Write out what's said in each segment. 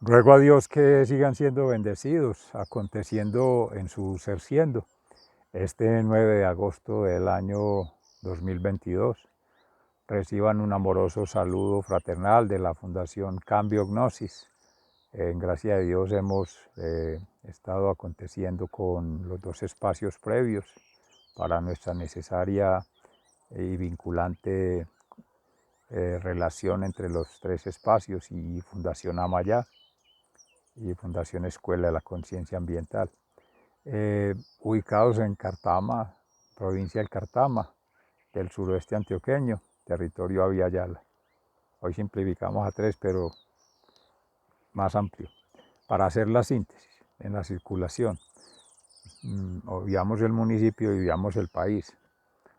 Ruego a Dios que sigan siendo bendecidos, aconteciendo en su ser siendo. Este 9 de agosto del año 2022, reciban un amoroso saludo fraternal de la Fundación Cambio Gnosis. En gracia de Dios hemos estado aconteciendo con los dos espacios previos para nuestra necesaria y vinculante relación entre los tres espacios y Fundación Amayá y Fundación Escuela de la Conciencia Ambiental, ubicados en Cartama, provincia del Cartama, del suroeste antioqueño, territorio Aviala. Hoy simplificamos a tres, pero más amplio, para hacer la síntesis en la circulación. Obviamos el municipio y obviamos el país,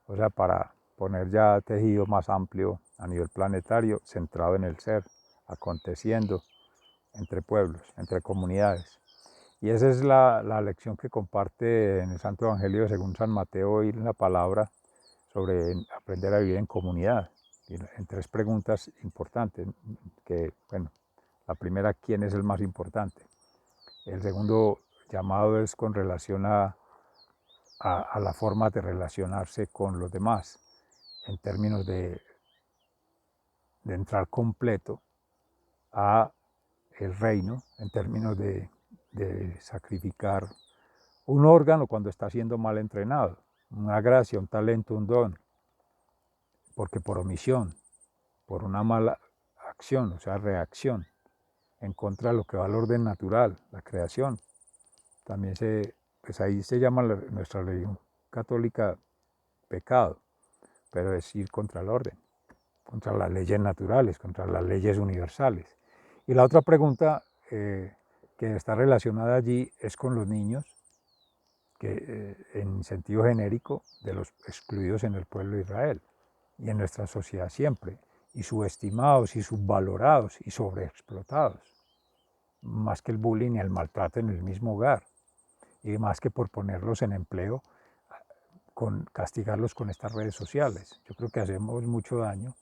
o sea, para poner ya tejido más amplio a nivel planetario, centrado en el ser, aconteciendo entre pueblos, entre comunidades. Y esa es la lección que comparte en el Santo Evangelio según San Mateo y la palabra sobre aprender a vivir en comunidad. En tres preguntas importantes, que, bueno, la primera, ¿quién es el más importante? El segundo llamado es con relación a la forma de relacionarse con los demás, en términos de entrar completo a el reino, en términos de sacrificar un órgano cuando está siendo mal entrenado, una gracia, un talento, un don, porque por omisión, por una mala acción, o sea, reacción, en contra de lo que va al orden natural, la creación. También pues ahí se llama nuestra religión católica pecado, pero es ir contra el orden, contra las leyes naturales, contra las leyes universales. Y la otra pregunta que está relacionada allí es con los niños, que en sentido genérico, de los excluidos en el pueblo de Israel y en nuestra sociedad siempre, y subestimados y subvalorados y sobreexplotados, más que el bullying y el maltrato en el mismo hogar, y más que por ponerlos en empleo, castigarlos con estas redes sociales. Yo creo que hacemos mucho daño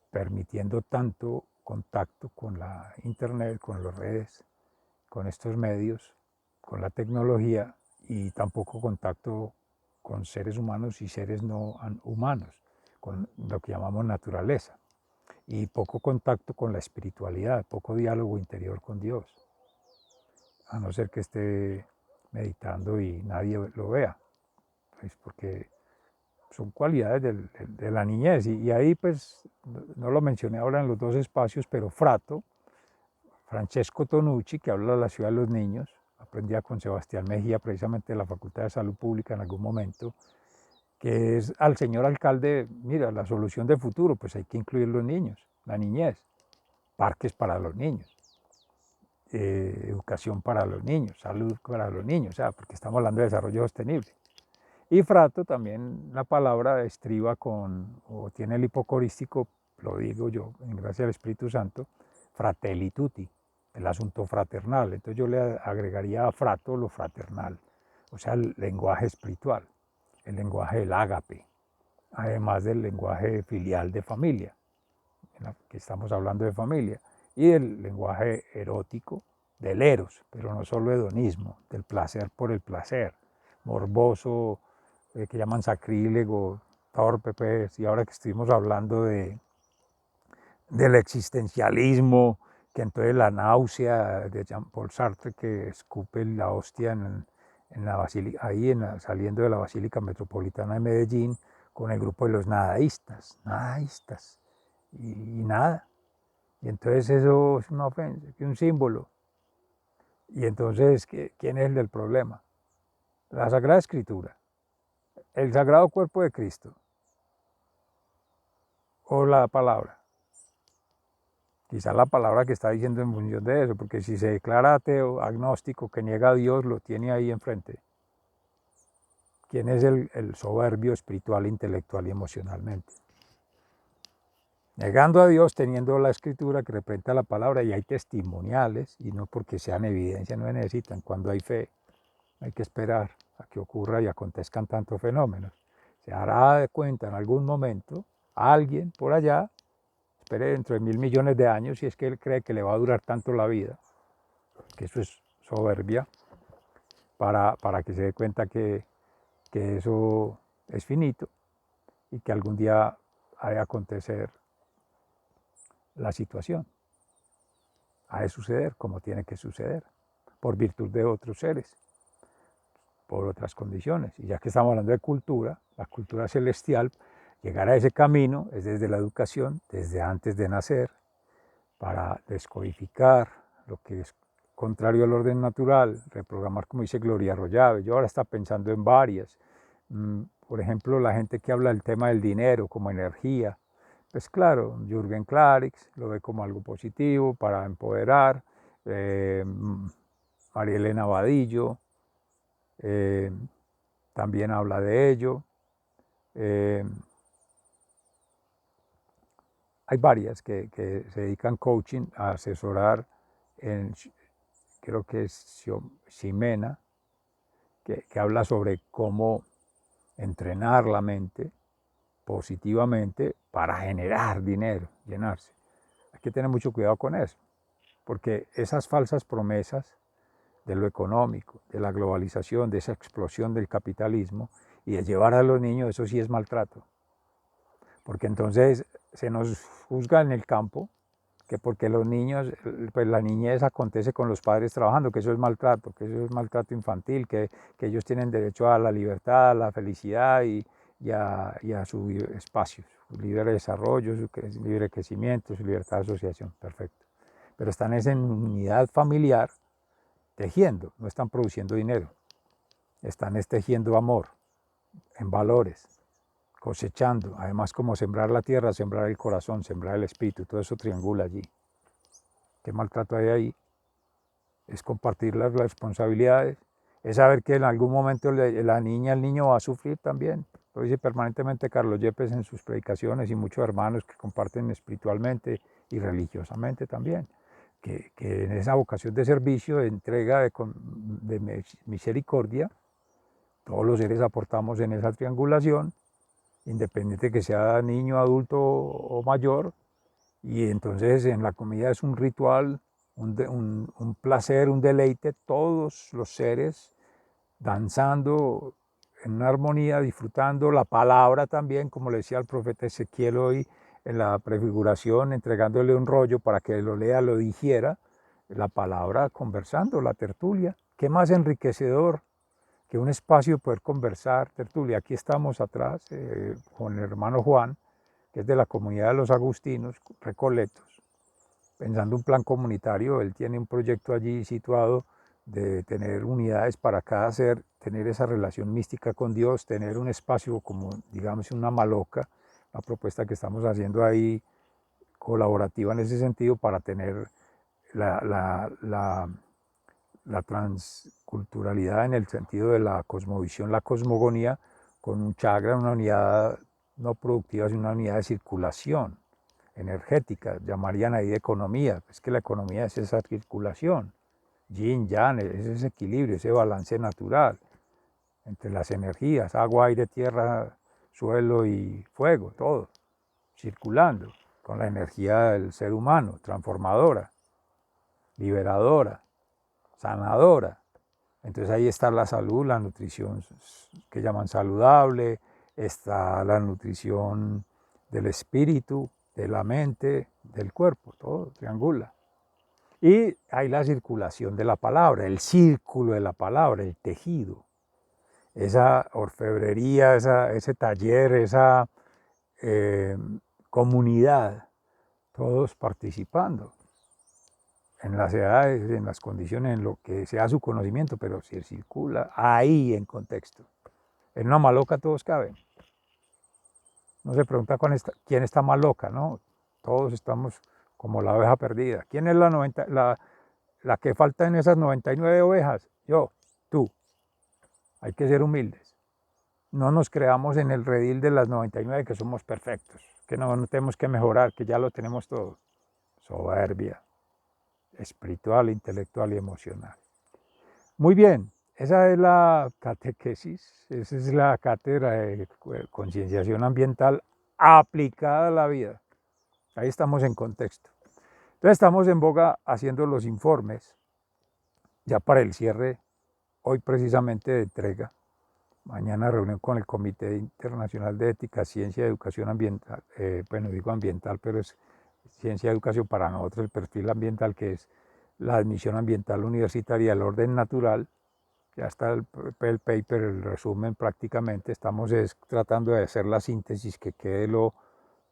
permitiendo tanto contacto con la internet, con las redes, con estos medios, con la tecnología, y tampoco contacto con seres humanos y seres no humanos, con lo que llamamos naturaleza, y poco contacto con la espiritualidad, poco diálogo interior con Dios, a no ser que esté meditando y nadie lo vea, pues porque son cualidades de la niñez. Y ahí pues, no lo mencioné ahora en los dos espacios, pero Francesco Tonucci, que habla de la ciudad de los niños, aprendía con Sebastián Mejía, precisamente de la Facultad de Salud Pública en algún momento, que es al señor alcalde, mira, la solución de futuro, pues hay que incluir los niños, la niñez, parques para los niños, educación para los niños, salud para los niños, o sea, porque estamos hablando de desarrollo sostenible. Y frato también la palabra estriba con, o tiene el hipocorístico, lo digo yo, en gracia del Espíritu Santo, fratelli tutti, el asunto fraternal. Entonces yo le agregaría a frato lo fraternal, o sea, el lenguaje espiritual, el lenguaje del ágape, además del lenguaje filial de familia, en la que estamos hablando de familia, y el lenguaje erótico del eros, pero no solo hedonismo, del placer por el placer, morboso, que llaman sacrílego, torpe, pues, y ahora que estuvimos hablando del existencialismo, que entonces la náusea de Jean-Paul Sartre, que escupe la hostia en la basílica, ahí saliendo de la Basílica Metropolitana de Medellín, con el grupo de los nadaístas, y nada. Y entonces eso es una ofensa, es un símbolo. Y entonces, ¿quién es el del problema? La Sagrada Escritura, el Sagrado Cuerpo de Cristo, o la palabra. Quizá la palabra que está diciendo en función de eso, porque si se declara ateo, agnóstico, que niega a Dios, lo tiene ahí enfrente. ¿Quién es el soberbio espiritual, intelectual y emocionalmente? Negando a Dios, teniendo la escritura que representa la palabra, y hay testimoniales, y no porque sean evidencia, no necesitan. Cuando hay fe, hay que esperar a que ocurra y acontezcan tantos fenómenos. Se hará de cuenta en algún momento alguien por allá, espere dentro de 1000 millones de años si es que él cree que le va a durar tanto la vida, que eso es soberbia, para que se dé cuenta que eso es finito y que algún día ha de acontecer la situación, ha de suceder como tiene que suceder, por virtud de otros seres, por otras condiciones. Y ya que estamos hablando de cultura, la cultura celestial, llegar a ese camino es desde la educación, desde antes de nacer, para descodificar lo que es contrario al orden natural, reprogramar, como dice Gloria Arroyave. Yo ahora está pensando en varias. Por ejemplo, la gente que habla del tema del dinero como energía. Pues claro, Jürgen Klarix lo ve como algo positivo para empoderar. María Elena Vadillo también habla de ello. Hay varias que se dedican coaching a asesorar creo que es Ximena, que habla sobre cómo entrenar la mente positivamente para generar dinero, llenarse. Hay que tener mucho cuidado con eso, porque esas falsas promesas de lo económico, de la globalización, de esa explosión del capitalismo y de llevar a los niños, eso sí es maltrato. Porque entonces se nos juzga en el campo que porque los niños, pues la niñez acontece con los padres trabajando, que eso es maltrato, que eso es maltrato infantil, que ellos tienen derecho a la libertad, a la felicidad y a su espacio, su libre desarrollo, su libre crecimiento, su libertad de asociación, perfecto. Pero están en unidad familiar tejiendo, no están produciendo dinero, están tejiendo amor en valores, cosechando, además como sembrar la tierra, sembrar el corazón, sembrar el espíritu, todo eso triangula allí. ¿Qué maltrato hay ahí? Es compartir las responsabilidades, es saber que en algún momento la niña, el niño va a sufrir también. Lo dice permanentemente Carlos Yepes en sus predicaciones y muchos hermanos que comparten espiritualmente y religiosamente también. Que en esa vocación de servicio, de entrega, de misericordia, todos los seres aportamos en esa triangulación, independiente que sea niño, adulto o mayor, y entonces en la comida es un ritual, un placer, un deleite, todos los seres danzando en una armonía, disfrutando la palabra también, como le decía el profeta Ezequiel hoy en la prefiguración, entregándole un rollo para que lo lea, lo digiera, la palabra conversando, la tertulia. ¿Qué más enriquecedor que un espacio de poder conversar, tertulia? Aquí estamos atrás con el hermano Juan, que es de la comunidad de los agustinos, recoletos, pensando un plan comunitario. Él tiene un proyecto allí situado de tener unidades para cada ser, tener esa relación mística con Dios, tener un espacio como, digamos, una maloca, una propuesta que estamos haciendo ahí colaborativa en ese sentido para tener la transculturalidad en el sentido de la cosmovisión, la cosmogonía, con un chakra, una unidad no productiva, sino una unidad de circulación energética, llamarían ahí de economía. Es que la economía es esa circulación, yin, yang, es ese equilibrio, ese balance natural entre las energías, agua, aire, tierra, suelo y fuego, todo, circulando con la energía del ser humano, transformadora, liberadora, sanadora. Entonces ahí está la salud, la nutrición que llaman saludable, está la nutrición del espíritu, de la mente, del cuerpo, todo triangula. Y hay la circulación de la palabra, el círculo de la palabra, el tejido, esa orfebrería, ese taller, esa comunidad, todos participando en las edades, en las condiciones, en lo que sea su conocimiento, pero si circula ahí en contexto. En una maloca todos caben. No se pregunta quién está más loca, ¿no? Todos estamos como la oveja perdida. ¿Quién es la que falta en esas 99 ovejas? Yo, tú. Hay que ser humildes. No nos creamos en el redil de las 99 que somos perfectos, que no tenemos que mejorar, que ya lo tenemos todo. Soberbia espiritual, intelectual y emocional. Muy bien, esa es la catequesis, esa es la cátedra de concienciación ambiental aplicada a la vida. Ahí estamos en contexto. Entonces estamos en boga haciendo los informes, ya para el cierre, hoy precisamente de entrega. Mañana reunión con el Comité Internacional de Ética, Ciencia y Educación Ambiental. Bueno, digo ambiental, pero es ciencia y educación para nosotros, el perfil ambiental, que es la admisión ambiental universitaria, el orden natural. Ya está el paper, el resumen prácticamente. Estamos tratando de hacer la síntesis que quede lo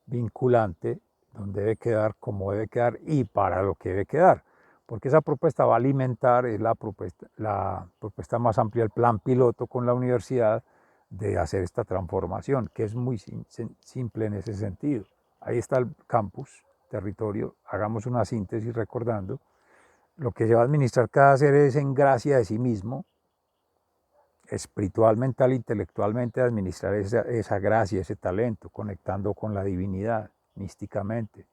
vinculante, donde debe quedar, cómo debe quedar y para lo que debe quedar. Porque esa propuesta va a alimentar, es la propuesta más amplia, el plan piloto con la universidad de hacer esta transformación, que es muy simple en ese sentido. Ahí está el campus, territorio, hagamos una síntesis recordando. Lo que se va a administrar cada ser es en gracia de sí mismo, espiritual, mental, intelectualmente, administrar esa gracia, ese talento, conectando con la divinidad, místicamente.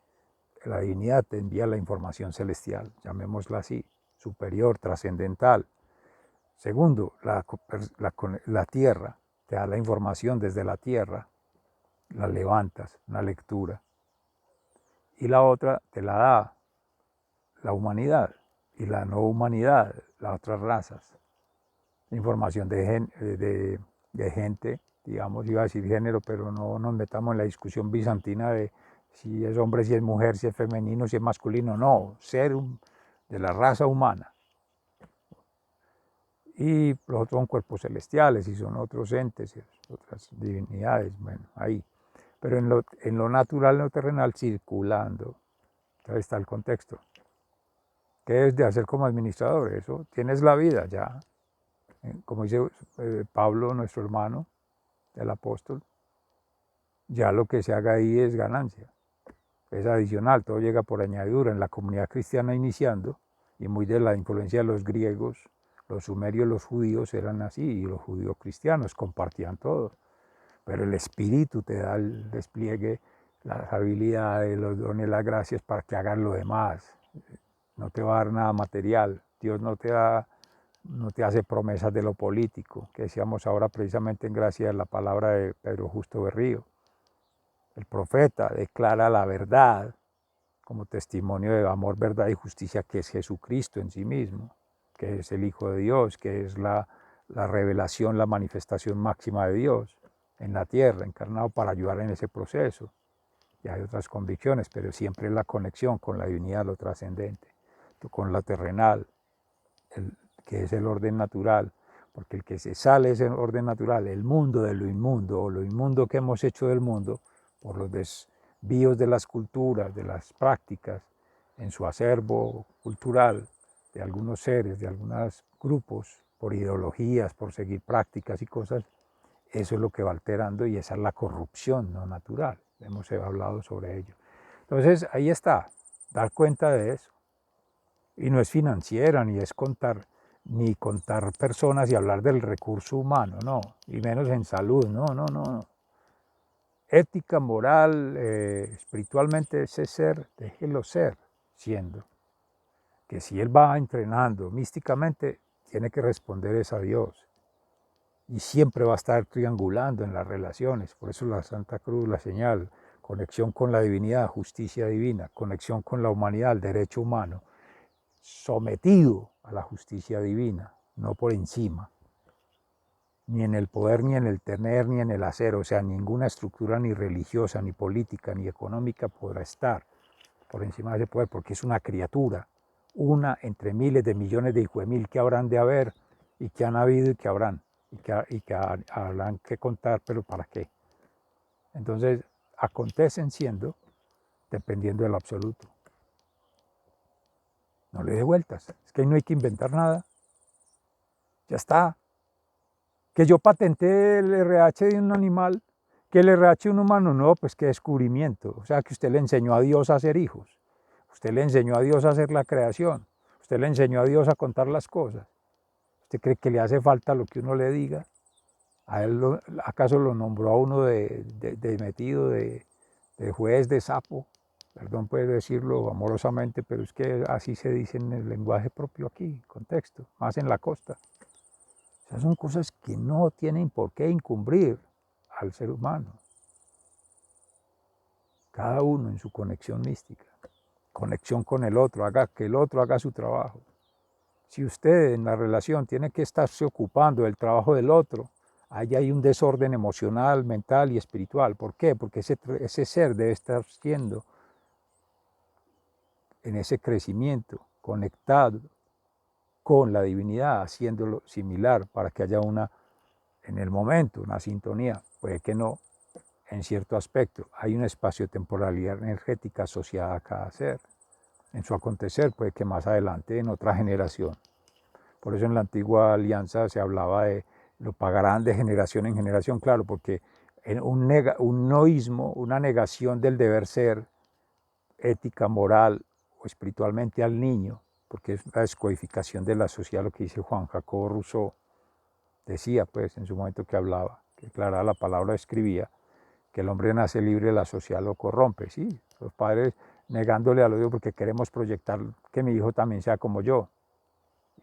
La divinidad te envía la información celestial, llamémosla así, superior, trascendental. Segundo, la tierra, te da la información desde la tierra, la levantas, una lectura. Y la otra te la da la humanidad y la no humanidad, las otras razas. Información de gente, digamos, iba a decir género, pero no nos metamos en la discusión bizantina de si es hombre, si es mujer, si es femenino, si es masculino, no, ser de la raza humana. Y los otros son cuerpos celestiales y son otros entes, y otras divinidades, bueno, ahí. Pero en lo natural, en lo terrenal, circulando. Entonces está el contexto. ¿Qué debes de hacer como administrador? Eso, tienes la vida ya. Como dice Pablo, nuestro hermano, el apóstol, ya lo que se haga ahí es ganancia, es adicional, todo llega por añadidura. En la comunidad cristiana iniciando, y muy de la influencia de los griegos, los sumerios, los judíos eran así, y los judíos cristianos compartían todo, pero el Espíritu te da el despliegue, las habilidades, los dones, las gracias para que hagas lo demás. No te va a dar nada material, Dios no te hace promesas de lo político, que decíamos ahora precisamente en gracia de la palabra de Pedro Justo Berrío. El profeta declara la verdad como testimonio de amor, verdad y justicia, que es Jesucristo en sí mismo, que es el Hijo de Dios, que es la revelación, la manifestación máxima de Dios en la tierra, encarnado para ayudar en ese proceso. Y hay otras convicciones, pero siempre la conexión con la divinidad, lo trascendente, con la terrenal, que es el orden natural, porque el que se sale es el orden natural, el mundo de lo inmundo, o lo inmundo que hemos hecho del mundo, por los desvíos de las culturas, de las prácticas, en su acervo cultural, de algunos seres, de algunos grupos, por ideologías, por seguir prácticas y cosas, eso es lo que va alterando y esa es la corrupción no natural. Hemos hablado sobre ello. Entonces, ahí está, dar cuenta de eso. Y no es financiera, ni es ni contar personas y hablar del recurso humano, no, y menos en salud, no. Ética, moral, espiritualmente ese ser, déjelo ser, siendo. Que si él va entrenando místicamente, tiene que responder es a Dios. Y siempre va a estar triangulando en las relaciones. Por eso la Santa Cruz, la señal, conexión con la divinidad, justicia divina, conexión con la humanidad, el derecho humano, sometido a la justicia divina, no por encima, ni en el poder, ni en el tener, ni en el hacer. O sea, ninguna estructura ni religiosa, ni política, ni económica podrá estar por encima de ese poder, porque es una criatura, una entre miles de millones de hijuemil que habrán de haber, y que han habido y que habrán, y que habrán que contar, pero ¿para qué? Entonces, acontecen siendo, dependiendo del absoluto. No le dé vueltas, es que ahí no hay que inventar nada. Ya está. Que yo patenté el RH de un animal, que el RH de un humano, no, pues qué descubrimiento. O sea, que usted le enseñó a Dios a hacer hijos, usted le enseñó a Dios a hacer la creación, usted le enseñó a Dios a contar las cosas. ¿Usted cree que le hace falta lo que uno le diga? ¿A él acaso lo nombró a uno de metido, de juez, de sapo? Perdón, puede decirlo amorosamente, pero es que así se dice en el lenguaje propio aquí, contexto, más en la costa. Esas son cosas que no tienen por qué incumbrir al ser humano. cada uno en su conexión mística, conexión con el otro, que el otro haga su trabajo. Si usted en la relación tiene que estarse ocupando del trabajo del otro, ahí hay un desorden emocional, mental y espiritual. ¿Por qué? Porque ese ser debe estar siendo en ese crecimiento, conectado con la divinidad, haciéndolo similar para que haya en el momento, una sintonía. Puede que no, en cierto aspecto. Hay una espacio-temporalidad energética asociada a cada ser. En su acontecer, puede que más adelante, en otra generación. Por eso en la antigua alianza se hablaba de lo pagarán de generación en generación, claro, porque un noísmo, una negación del deber ser, ética, moral o espiritualmente al niño, porque es la descodificación de la sociedad, lo que dice Juan Jacobo Rousseau, decía pues en su momento que hablaba, que aclaraba la palabra, escribía, que el hombre nace libre, la sociedad lo corrompe, sí, los padres negándole a los hijos porque queremos proyectar que mi hijo también sea como yo,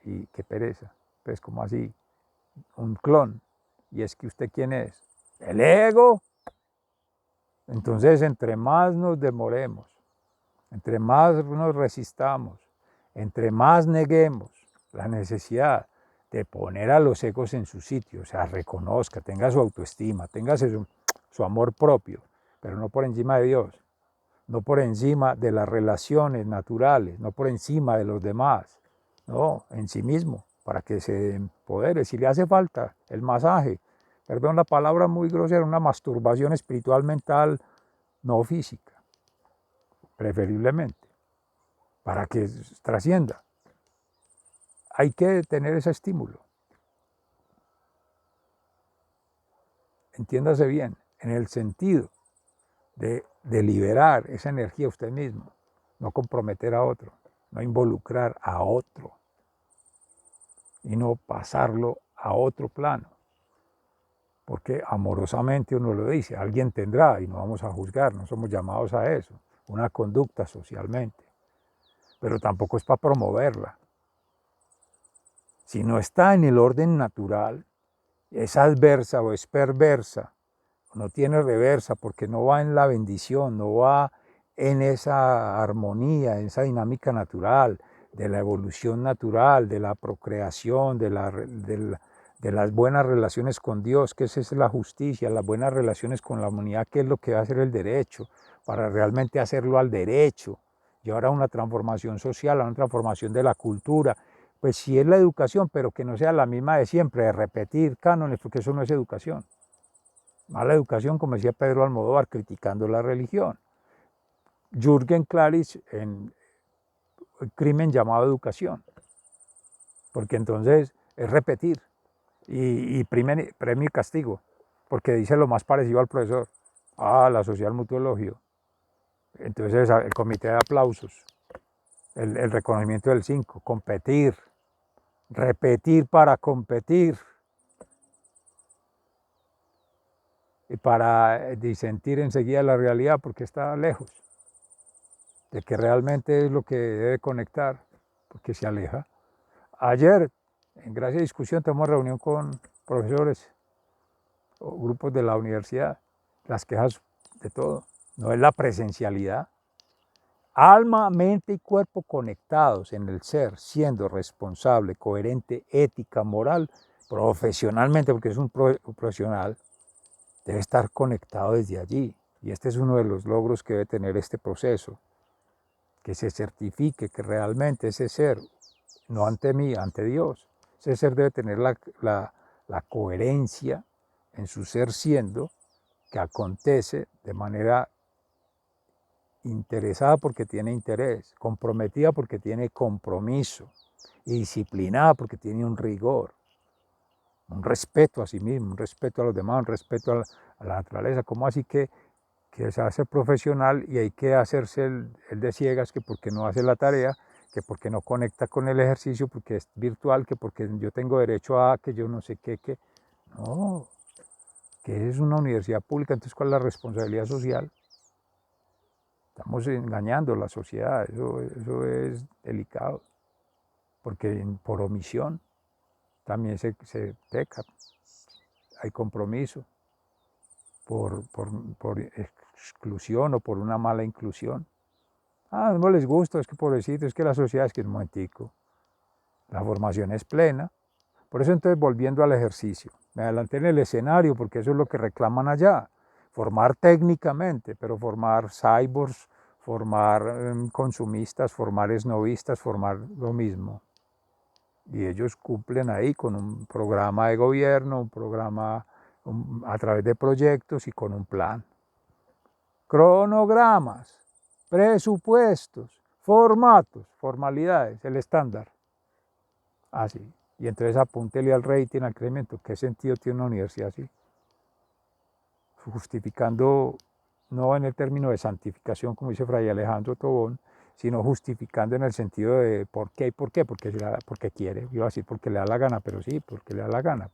y qué pereza, pues como así, un clon, y es que usted quién es, el ego. Entonces entre más nos demoremos, entre más nos resistamos, entre más neguemos la necesidad de poner a los egos en su sitio, o sea, reconozca, tenga su autoestima, tenga su amor propio, pero no por encima de Dios, no por encima de las relaciones naturales, no por encima de los demás, no, en sí mismo, para que se empodere. Si le hace falta el masaje, perdón la palabra muy grosera, una masturbación espiritual, mental, no física, preferiblemente, para que trascienda. Hay que tener ese estímulo. Entiéndase bien, en el sentido de liberar esa energía usted mismo, no comprometer a otro, no involucrar a otro y no pasarlo a otro plano. Porque amorosamente uno lo dice, alguien tendrá y no vamos a juzgar, no somos llamados a eso, una conducta socialmente, pero tampoco es para promoverla. Si no está en el orden natural, es adversa o es perversa, no tiene reversa porque no va en la bendición, no va en esa armonía, en esa dinámica natural, de la evolución natural, de la procreación, de las buenas relaciones con Dios, que esa es la justicia, las buenas relaciones con la humanidad, que es lo que va a hacer el derecho, para realmente hacerlo al derecho, llevar a una transformación social, a una transformación de la cultura. Pues sí es la educación, pero que no sea la misma de siempre, de repetir cánones, porque eso no es educación. Mala educación, como decía Pedro Almodóvar, criticando la religión. Jürgen Klaris en El crimen llamado educación, porque entonces es repetir y premio y castigo, porque dice lo más parecido al profesor. La social mutuo elogio. Entonces el comité de aplausos, el reconocimiento del 5, competir, repetir para competir y para disentir enseguida la realidad porque está lejos de que realmente es lo que debe conectar, porque se aleja. Ayer, en Gracia y Discusión, tenemos reunión con profesores o grupos de la universidad, las quejas de todo, no es la presencialidad. Alma, mente y cuerpo conectados en el ser, siendo responsable, coherente, ética, moral, profesionalmente, porque es un profesional, debe estar conectado desde allí. Y este es uno de los logros que debe tener este proceso, que se certifique que realmente ese ser, no ante mí, ante Dios, ese ser debe tener la coherencia en su ser siendo, que acontece de manera interesada porque tiene interés, comprometida porque tiene compromiso y disciplinada porque tiene un rigor, un respeto a sí mismo, un respeto a los demás, un respeto a la naturaleza. ¿Cómo así que se hace profesional y hay que hacerse el de ciegas, que porque no hace la tarea, que porque no conecta con el ejercicio, porque es virtual, que porque yo tengo derecho a, que yo no sé qué, que no, que es una universidad pública, entonces ¿cuál es la responsabilidad social? Estamos engañando a la sociedad, eso es delicado, porque por omisión también se peca, hay compromiso, por exclusión o por una mala inclusión. Ah, no les gusta, es que pobrecito, es que la sociedad es que es un momentico. La formación es plena. Por eso entonces volviendo al ejercicio, me adelanté en el escenario porque eso es lo que reclaman allá. Formar técnicamente, pero formar cyborgs, formar consumistas, formar esnovistas, formar lo mismo. Y ellos cumplen ahí con un programa de gobierno, un programa a través de proyectos y con un plan. Cronogramas, presupuestos, formatos, formalidades, el estándar. Así. Y entonces apúntele al rating, al crecimiento. ¿Qué sentido tiene una universidad así? Justificando, no en el término de santificación, como dice Fray Alejandro Tobón, sino justificando en el sentido de por qué y por qué, porque quiere, iba a decir porque le da la gana, pero sí, porque le da la gana,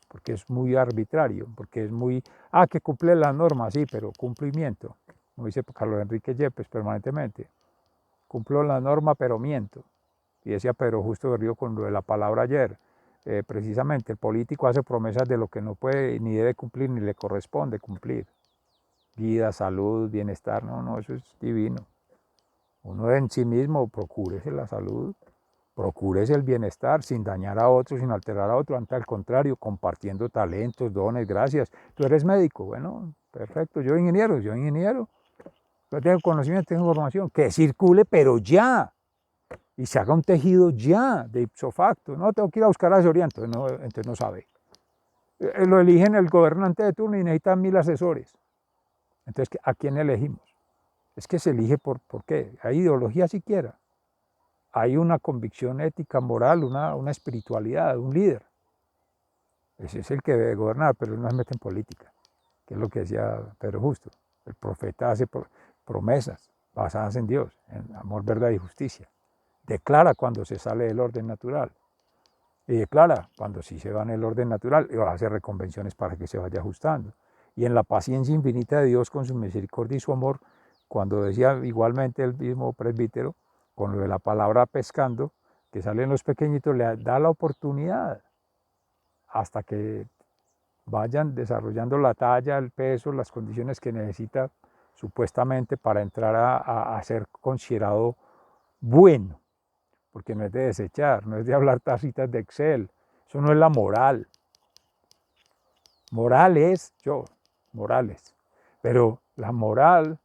porque es muy arbitrario, porque es muy, que cumple las normas, sí, pero cumplimiento, como dice Carlos Enrique Yepes permanentemente, cumplo la norma pero miento. Y decía Pedro Justo Berrío con lo de la palabra ayer, precisamente el político hace promesas de lo que no puede ni debe cumplir ni le corresponde cumplir. Vida, salud, bienestar, no, eso es divino. Uno en sí mismo procúrese la salud, procúrese el bienestar sin dañar a otros, sin alterar a otros, al contrario, compartiendo talentos, dones, gracias. Tú eres médico, bueno, perfecto, yo ingeniero, yo tengo conocimiento, tengo información, que circule, pero ya, y se haga un tejido ya, de ipso facto, no tengo que ir a buscar asesoría, entonces no sabe. Lo eligen el gobernante de turno y necesitan 1000 asesores. Entonces, ¿a quién elegimos? Es que se elige ¿por qué? Hay ideología siquiera. Hay una convicción ética, moral, una espiritualidad, un líder. Ese es el que debe gobernar, pero no se mete en política, que es lo que decía Pedro Justo. El profeta hace promesas basadas en Dios, en amor, verdad y justicia. Declara cuando se sale del orden natural. Y declara cuando sí se va en el orden natural y va a hacer reconvenciones para que se vaya ajustando. Y en la paciencia infinita de Dios con su misericordia y su amor, cuando decía igualmente el mismo presbítero, con lo de la palabra pescando, que salen los pequeñitos, le da la oportunidad hasta que vayan desarrollando la talla, el peso, las condiciones que necesita supuestamente para entrar a ser considerado bueno, porque no es de desechar, no es de hablar tacitas de Excel, eso no es la moral. Moral es yo, morales, pero la moral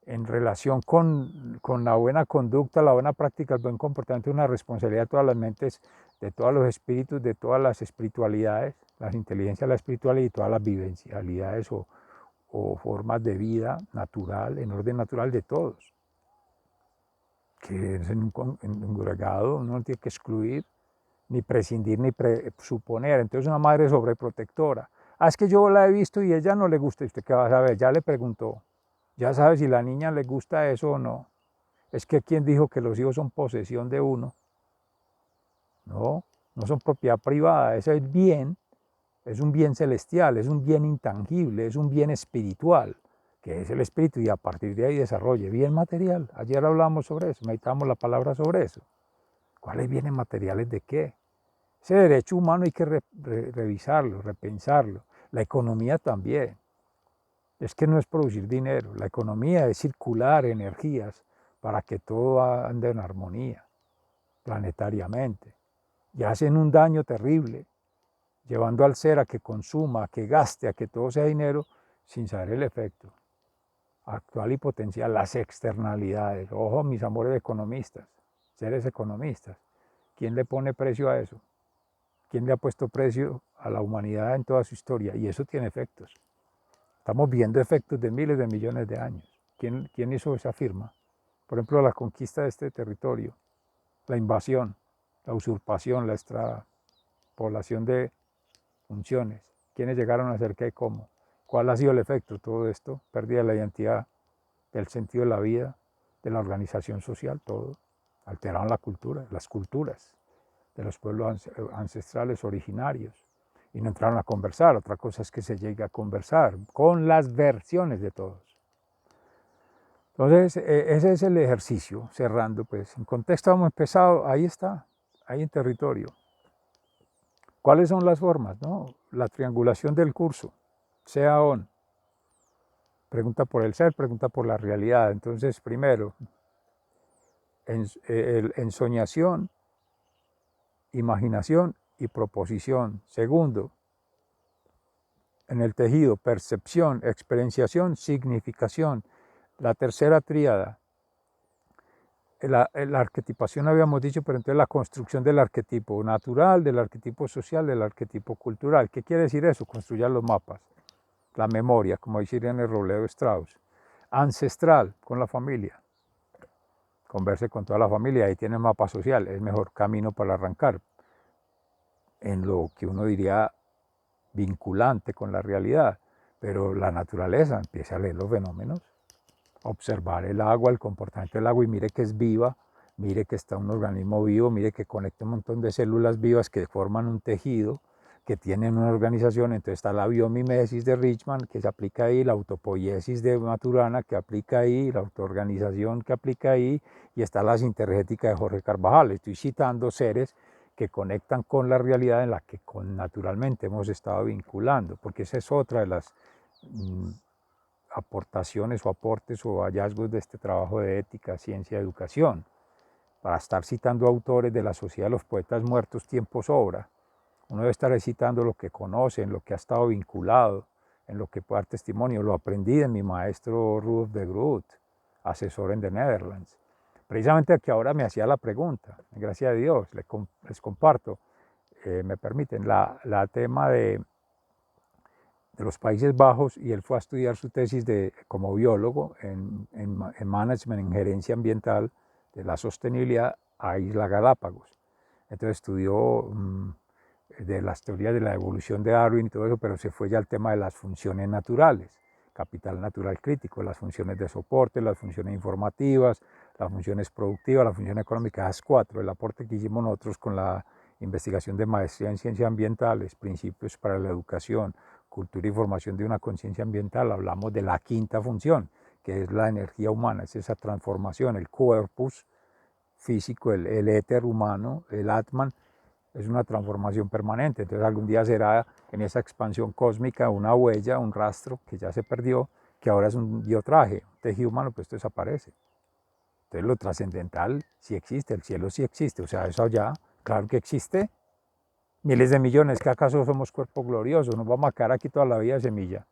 en relación con la buena conducta, la buena práctica, el buen comportamiento es una responsabilidad de todas las mentes, de todos los espíritus, de todas las espiritualidades, las inteligencias, la espiritualidad y todas las vivencialidades o formas de vida natural, en orden natural de todos. Que es en un agregado, uno no tiene que excluir, ni prescindir, ni suponer. Entonces una madre sobreprotectora. Es que yo la he visto y a ella no le gusta. ¿Y usted qué va a saber? Ya le preguntó. Ya sabe si a la niña le gusta eso o no. Es que quien dijo que los hijos son posesión de uno. No, no son propiedad privada. Ese es bien, es un bien celestial, es un bien intangible, es un bien espiritual, que es el espíritu, y a partir de ahí desarrolle bien material. Ayer hablamos sobre eso, meditamos la palabra sobre eso. ¿Cuáles bienes materiales de qué? Ese derecho humano hay que revisarlo, repensarlo. La economía también. Es que no es producir dinero, la economía es circular energías para que todo ande en armonía, planetariamente. Y hacen un daño terrible, llevando al ser a que consuma, a que gaste, a que todo sea dinero, sin saber el efecto actual y potencial, las externalidades. Ojo, mis amores economistas, seres economistas. ¿Quién le pone precio a eso? ¿Quién le ha puesto precio a la humanidad en toda su historia? Y eso tiene efectos. Estamos viendo efectos de miles de millones de años. ¿Quién hizo esa firma? Por ejemplo, la conquista de este territorio, la invasión, la usurpación, la extrapolación de funciones. ¿Quiénes llegaron a hacer qué y cómo? ¿Cuál ha sido el efecto de todo esto? Pérdida de la identidad, del sentido de la vida, de la organización social, todo. Alteraron la cultura, las culturas de los pueblos ancestrales originarios y no entraron a conversar. Otra cosa es que se llegue a conversar con las versiones de todos. Entonces, ese es el ejercicio, cerrando, pues, en contexto hemos empezado, ahí está, ahí en territorio. ¿Cuáles son las formas? No? La triangulación del curso, sea on. pregunta por el ser, pregunta por la realidad. Entonces, primero, ensoñación, imaginación y proposición. Segundo, en el tejido, percepción, experienciación, significación. La tercera tríada, la arquetipación habíamos dicho, pero entonces la construcción del arquetipo natural, del arquetipo social, del arquetipo cultural. ¿Qué quiere decir eso? Construir los mapas. La memoria, como dice Irene Robledo Strauss. Ancestral, con la familia. Converse con toda la familia, ahí tiene el mapa social, es el mejor camino para arrancar. En lo que uno diría vinculante con la realidad, pero la naturaleza, empieza a leer los fenómenos, observar el agua, el comportamiento del agua y mire que es viva, mire que está un organismo vivo, mire que conecta un montón de células vivas que forman un tejido, que tienen una organización. Entonces está la biomimesis de Richman que se aplica ahí, la autopoiesis de Maturana que aplica ahí, la autoorganización que aplica ahí, y está la sintergética de Jorge Carvajal. Estoy citando seres que conectan con la realidad en la que naturalmente hemos estado vinculando, porque esa es otra de las aportaciones o aportes o hallazgos de este trabajo de ética, ciencia, educación. Para estar citando autores de la Sociedad de los Poetas Muertos, tiempo sobra. Uno debe estar citando lo que conoce, en lo que ha estado vinculado, en lo que puede dar testimonio. Lo aprendí de mi maestro Rudolf de Groot, asesor en The Netherlands. Precisamente que ahora me hacía la pregunta, gracias a Dios, les comparto, me permiten, la tema de los Países Bajos, y él fue a estudiar su tesis como biólogo en management, en gerencia ambiental de la sostenibilidad a Isla Galápagos. Entonces estudió de las teorías de la evolución de Darwin y todo eso, pero se fue ya al tema de las funciones naturales, capital natural crítico, las funciones de soporte, las funciones informativas, las funciones productivas, las funciones económicas, las cuatro, el aporte que hicimos nosotros con la investigación de maestría en ciencias ambientales, principios para la educación, cultura y formación de una conciencia ambiental. Hablamos de la quinta función, que es la energía humana, es esa transformación, el corpus físico, el éter humano, el Atman, es una transformación permanente. Entonces algún día será en esa expansión cósmica una huella, un rastro que ya se perdió, que ahora es un biotraje, un tejido humano, pues esto desaparece. Entonces lo trascendental sí existe, el cielo sí existe, o sea, eso allá, claro que existe. Miles de millones, ¿que acaso somos cuerpo glorioso? Nos vamos a quedar aquí toda la vida de semilla.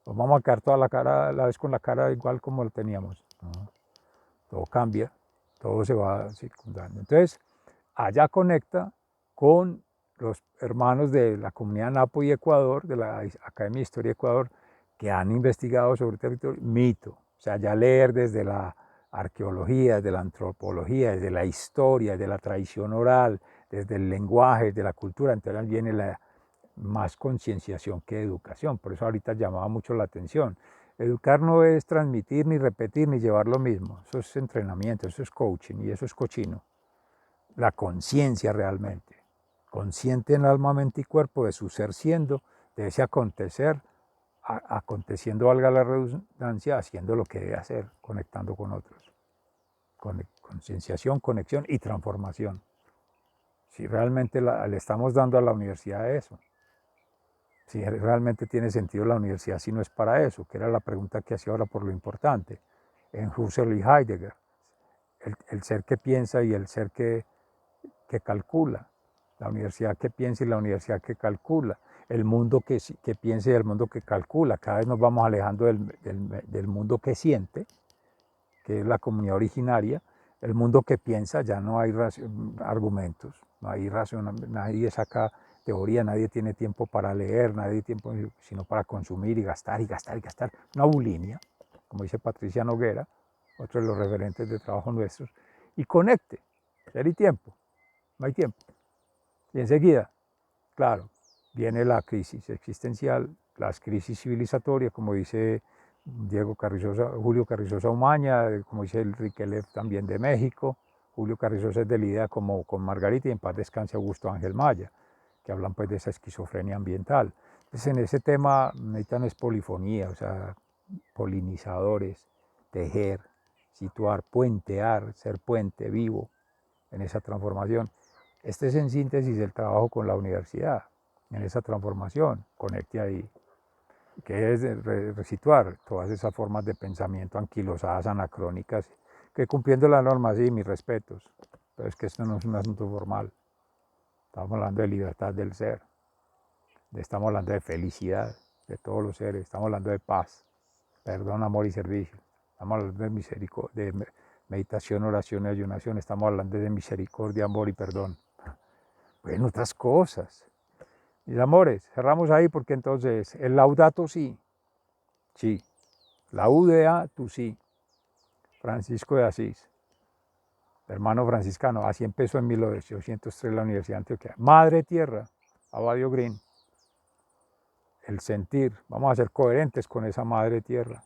Nos vamos a quedar toda la cara, la vez con la cara igual como lo teníamos. No, todo cambia, todo se va circundando. Entonces, allá conecta con los hermanos de la comunidad Napo y Ecuador, de la Academia de Historia de Ecuador, que han investigado sobre territorio, mito. O sea, ya leer desde la arqueología, desde la antropología, desde la historia, desde la tradición oral, desde el lenguaje, desde la cultura, entonces viene la más concienciación que educación. Por eso ahorita llamaba mucho la atención. Educar no es transmitir, ni repetir, ni llevar lo mismo. Eso es entrenamiento, eso es coaching y eso es cochino. La conciencia realmente. Consciente en alma, mente y cuerpo de su ser siendo, de ese acontecer, aconteciendo, valga la redundancia, haciendo lo que debe hacer, conectando con otros. Concienciación, conexión y transformación. Si realmente le estamos dando a la universidad eso. Si realmente tiene sentido la universidad si no es para eso, que era la pregunta que hacía ahora por lo importante. En Husserl y Heidegger, el ser que piensa y el ser que calcula, la universidad que piensa y la universidad que calcula, el mundo que piensa y el mundo que calcula. Cada vez nos vamos alejando del mundo que siente, que es la comunidad originaria. El mundo que piensa, ya no hay argumentos, no hay razón, nadie saca teoría, nadie tiene tiempo para leer, nadie tiene tiempo sino para consumir y gastar y gastar y gastar. Una bulimia, como dice Patricia Noguera, otro de los referentes de trabajo nuestros, y conecte, ser y tiempo, no hay tiempo. Y enseguida, claro, viene la crisis existencial, las crisis civilizatorias, como dice Julio Carrizosa Umaña, como dice Enrique Lev también de México. Julio Carrizosa es de la idea como con Margarita, y en paz descanse Augusto Ángel Maya, que hablan pues de esa esquizofrenia ambiental. Entonces en ese tema necesitan es polifonía, o sea, polinizadores, tejer, situar, puentear, ser puente vivo en esa transformación. Este es en síntesis el trabajo con la universidad, en esa transformación, conecte ahí. que es resituar todas esas formas de pensamiento anquilosadas, anacrónicas, que cumpliendo la norma, sí, mis respetos, pero es que esto no es un asunto formal. Estamos hablando de libertad del ser, estamos hablando de felicidad de todos los seres, estamos hablando de paz, perdón, amor y servicio, estamos hablando de misericordia, de meditación, oración y ayunación, estamos hablando de misericordia, amor y perdón. Bueno, otras cosas. Mis amores, cerramos ahí porque entonces el Laudato Si, sí, la UDA, tú sí, Francisco de Asís, hermano franciscano, así empezó en 1803 la Universidad de Antioquia. Madre Tierra, Abadio Green, el sentir, vamos a ser coherentes con esa Madre Tierra,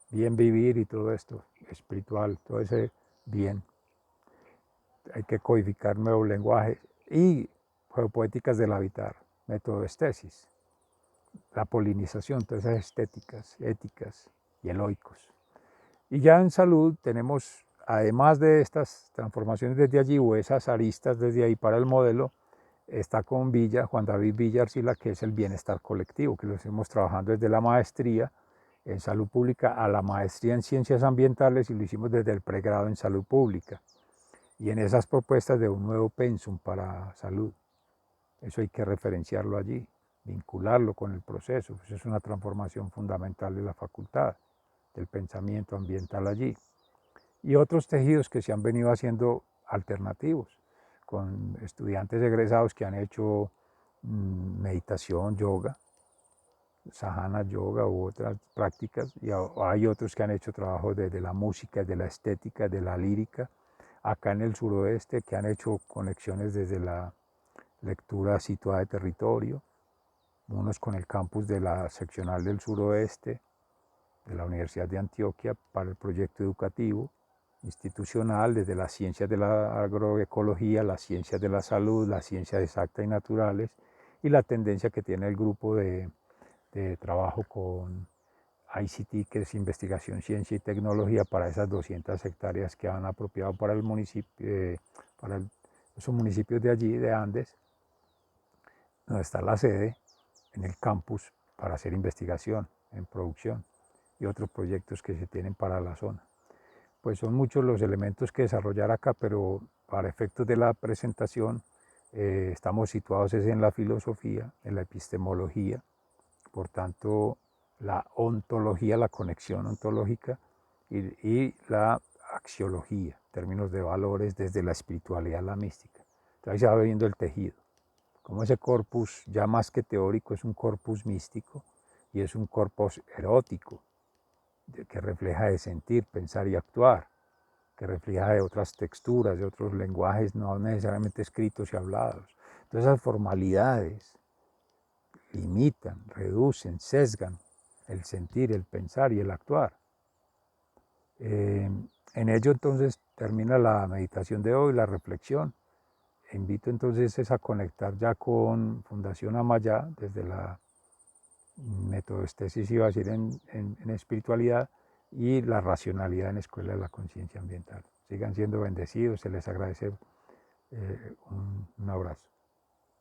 bien vivir y todo esto, espiritual, todo ese bien. Hay que codificar nuevos lenguajes y geopoéticas del habitar, método de estesis, la polinización, todas esas estéticas, éticas y eloicos. Y ya en salud tenemos, además de estas transformaciones desde allí o esas aristas desde ahí para el modelo, está con Villa, Juan David Villa Arcila, que es el bienestar colectivo, que lo estamos trabajando desde la maestría en salud pública a la maestría en ciencias ambientales y lo hicimos desde el pregrado en salud pública. Y en esas propuestas de un nuevo pensum para salud. Eso hay que referenciarlo allí, vincularlo con el proceso. Eso es una transformación fundamental de la facultad, del pensamiento ambiental allí. Y otros tejidos que se han venido haciendo alternativos, con estudiantes egresados que han hecho meditación, yoga, sadhana yoga u otras prácticas, y hay otros que han hecho trabajo desde la música, de la estética, de la lírica, acá en el suroeste, que han hecho conexiones desde la lectura situada de territorio, unos con el campus de la seccional del suroeste, de la Universidad de Antioquia, para el proyecto educativo institucional, desde las ciencias de la agroecología, las ciencias de la salud, las ciencias exactas y naturales, y la tendencia que tiene el grupo de trabajo con ICT, que es investigación, ciencia y tecnología, para esas 200 hectáreas que han apropiado para el municipio, para esos municipios de allí, de Andes, donde está la sede, en el campus, para hacer investigación en producción y otros proyectos que se tienen para la zona. Pues son muchos los elementos que desarrollar acá, pero para efectos de la presentación estamos situados en la filosofía, en la epistemología, por tanto la ontología, la conexión ontológica y la axiología, en términos de valores desde la espiritualidad a la mística. Entonces ahí se va viendo el tejido, como ese corpus ya más que teórico es un corpus místico y es un corpus erótico que refleja de sentir, pensar y actuar, que refleja de otras texturas, de otros lenguajes no necesariamente escritos y hablados. Entonces esas formalidades limitan, reducen, sesgan el sentir, el pensar y el actuar. En ello entonces termina la meditación de hoy, la reflexión. Invito entonces a conectar ya con Fundación Amayá desde la metodoestesis, iba a decir en espiritualidad, y la racionalidad en Escuela de la Conciencia Ambiental. Sigan siendo bendecidos, se les agradece un abrazo.